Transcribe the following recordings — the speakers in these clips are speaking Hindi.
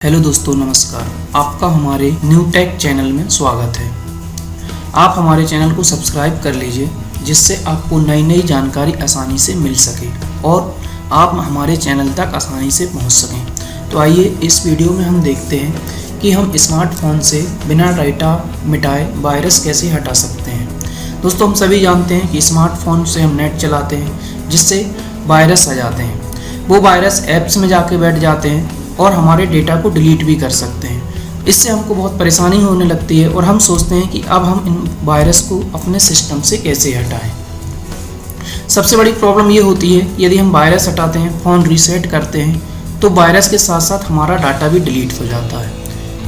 हेलो दोस्तों, नमस्कार। आपका हमारे न्यू टेक चैनल में स्वागत है। आप हमारे चैनल को सब्सक्राइब कर लीजिए, जिससे आपको नई नई जानकारी आसानी से मिल सके और आप हमारे चैनल तक आसानी से पहुंच सकें। तो आइए इस वीडियो में हम देखते हैं कि हम स्मार्टफोन से बिना डाटा मिटाए वायरस कैसे हटा सकते हैं। दोस्तों, हम सभी जानते हैं कि स्मार्टफोन से हम नेट चलाते हैं, जिससे वायरस आ जाते हैं। वो वायरस ऐप्स में जाके बैठ जाते हैं और हमारे डेटा को डिलीट भी कर सकते हैं। इससे हमको बहुत परेशानी होने लगती है और हम सोचते हैं कि अब हम इन वायरस को अपने सिस्टम से कैसे हटाएं। सबसे बड़ी प्रॉब्लम ये होती है कि यदि हम वायरस हटाते हैं, फ़ोन रीसेट करते हैं, तो वायरस के साथ साथ हमारा डाटा भी डिलीट हो जाता है।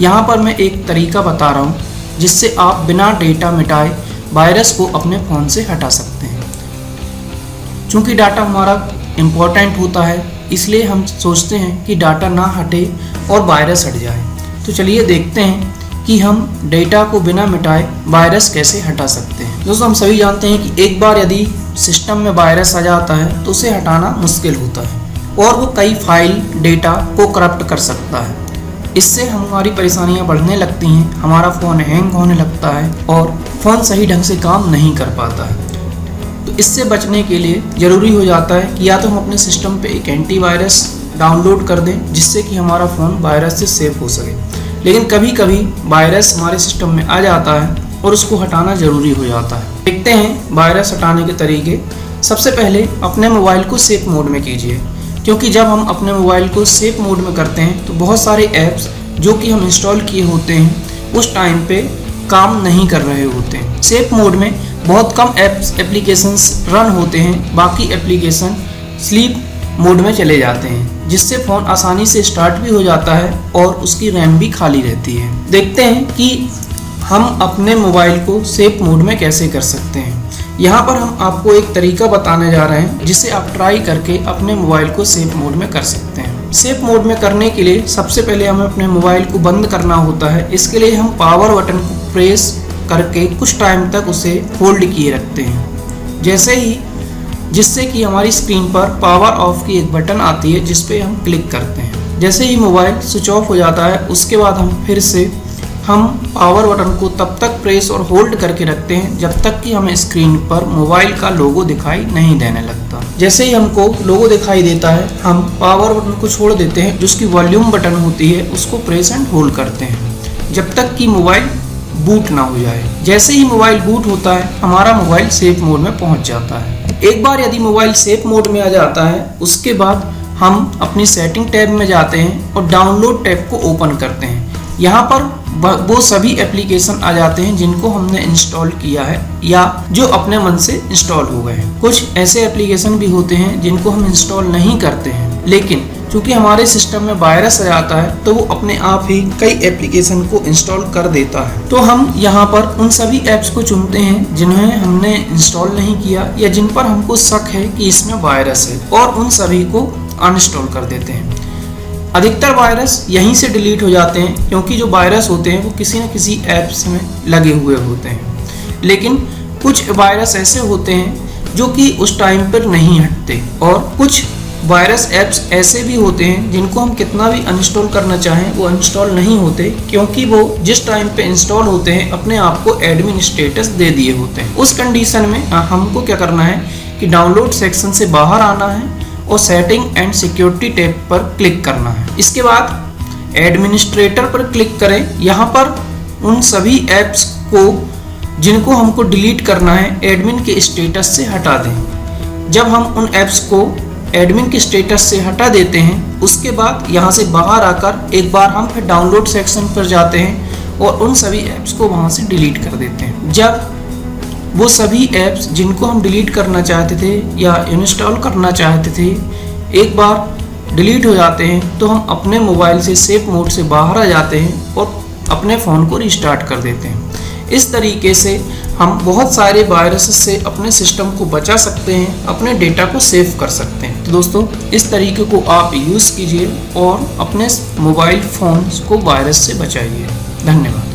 यहाँ पर मैं एक तरीका बता रहा हूँ जिससे आप बिना डेटा मिटाए वायरस को अपने फ़ोन से हटा सकते हैं। चूँकि डाटा हमारा इम्पोर्टेंट होता है, इसलिए हम सोचते हैं कि डाटा ना हटे और वायरस हट जाए। तो चलिए देखते हैं कि हम डेटा को बिना मिटाए वायरस कैसे हटा सकते हैं। दोस्तों, हम सभी जानते हैं कि एक बार यदि सिस्टम में वायरस आ जाता है तो उसे हटाना मुश्किल होता है और वो कई फाइल डेटा को करप्ट कर सकता है। इससे हमारी परेशानियां बढ़ने लगती हैं, हमारा फ़ोन हैंग होने लगता है और फ़ोन सही ढंग से काम नहीं कर पाता है। तो इससे बचने के लिए ज़रूरी हो जाता है कि या तो हम अपने सिस्टम पे एक एंटीवायरस डाउनलोड कर दें, जिससे कि हमारा फ़ोन वायरस से सेफ हो सके। लेकिन कभी कभी वायरस हमारे सिस्टम में आ जाता है और उसको हटाना ज़रूरी हो जाता है। देखते हैं वायरस हटाने के तरीके। सबसे पहले अपने मोबाइल को सेफ मोड में कीजिए, क्योंकि जब हम अपने मोबाइल को सेफ मोड में करते हैं तो बहुत सारे ऐप्स जो कि हम इंस्टॉल किए होते हैं उस टाइम पे काम नहीं कर रहे होते हैं। सेफ मोड में बहुत कम एप्लीकेशंस रन होते हैं, बाकी एप्लीकेशन स्लीप मोड में चले जाते हैं, जिससे फ़ोन आसानी से स्टार्ट भी हो जाता है और उसकी रैम भी खाली रहती है। देखते हैं कि हम अपने मोबाइल को सेफ मोड में कैसे कर सकते हैं। यहाँ पर हम आपको एक तरीका बताने जा रहे हैं जिसे आप ट्राई करके अपने मोबाइल को सेफ मोड में कर सकते हैं। सेफ मोड में करने के लिए सबसे पहले हमें अपने मोबाइल को बंद करना होता है। इसके लिए हम पावर बटन को प्रेस करके कुछ टाइम तक उसे होल्ड किए रखते हैं, जिससे कि हमारी स्क्रीन पर पावर ऑफ की एक बटन आती है, जिस पे हम क्लिक करते हैं। जैसे ही मोबाइल स्विच ऑफ हो जाता है, उसके बाद हम फिर से पावर बटन को तब तक प्रेस और होल्ड करके रखते हैं जब तक कि हमें स्क्रीन पर मोबाइल का लोगो दिखाई नहीं देने लगता। जैसे ही हमको लोगो दिखाई देता है, हम पावर बटन को छोड़ देते हैं, जिसकी वॉल्यूम बटन होती है उसको प्रेस एंड होल्ड करते हैं जब तक कि मोबाइल बूट ना हो जाए। जैसे ही मोबाइल बूट होता है, हमारा मोबाइल सेफ मोड में पहुंच जाता है। एक बार यदि मोबाइल सेफ मोड में आ जाता है, उसके बाद हम अपनी सेटिंग टैब में जाते हैं और डाउनलोड टैब को ओपन करते हैं। यहाँ पर वो सभी एप्लीकेशन आ जाते हैं जिनको हमने इंस्टॉल किया है या जो अपने मन से इंस्टॉल हो गए हैं। कुछ ऐसे एप्लीकेशन भी होते हैं जिनको हम इंस्टॉल नहीं करते हैं, लेकिन क्योंकि हमारे सिस्टम में वायरस आ जाता है तो वो अपने आप ही कई एप्लीकेशन को इंस्टॉल कर देता है। तो हम यहाँ पर उन सभी ऐप्स को चुनते हैं जिन्हें हमने इंस्टॉल नहीं किया या जिन पर हमको शक है कि इसमें वायरस है, और उन सभी को अनइंस्टॉल कर देते हैं। अधिकतर वायरस यहीं से डिलीट हो जाते हैं, क्योंकि जो वायरस होते हैं वो किसी न किसी ऐप्स में लगे हुए होते हैं। लेकिन कुछ वायरस ऐसे होते हैं जो कि उस टाइम पर नहीं हटते, और कुछ वायरस ऐप्स ऐसे भी होते हैं जिनको हम कितना भी अनइंस्टॉल करना चाहें वो अनइंस्टॉल नहीं होते, क्योंकि वो जिस टाइम पे इंस्टॉल होते हैं अपने आप को एडमिन स्टेटस दे दिए होते हैं। उस कंडीशन में हमको क्या करना है कि डाउनलोड सेक्शन से बाहर आना है और सेटिंग एंड सिक्योरिटी टैब पर क्लिक करना है। इसके बाद एडमिनिस्ट्रेटर पर क्लिक करें। यहाँ पर उन सभी ऐप्स को जिनको हमको डिलीट करना है, एडमिन के स्टेटस से हटा दें। जब हम उन ऐप्स को एडमिन के स्टेटस से हटा देते हैं, उसके बाद यहाँ से बाहर आकर एक बार हम फिर डाउनलोड सेक्शन पर जाते हैं और उन सभी ऐप्स को वहाँ से डिलीट कर देते हैं। जब वो सभी ऐप्स जिनको हम डिलीट करना चाहते थे या इंस्टॉल करना चाहते थे एक बार डिलीट हो जाते हैं, तो हम अपने मोबाइल से सेफ मोड से बाहर आ जाते हैं और अपने फ़ोन को रिस्टार्ट कर देते हैं। इस तरीके से हम बहुत सारे वायरस से अपने सिस्टम को बचा सकते हैं, अपने डेटा को सेव कर सकते हैं। तो दोस्तों, इस तरीके को आप यूज़ कीजिए और अपने मोबाइल फ़ोन्स को वायरस से बचाइए। धन्यवाद।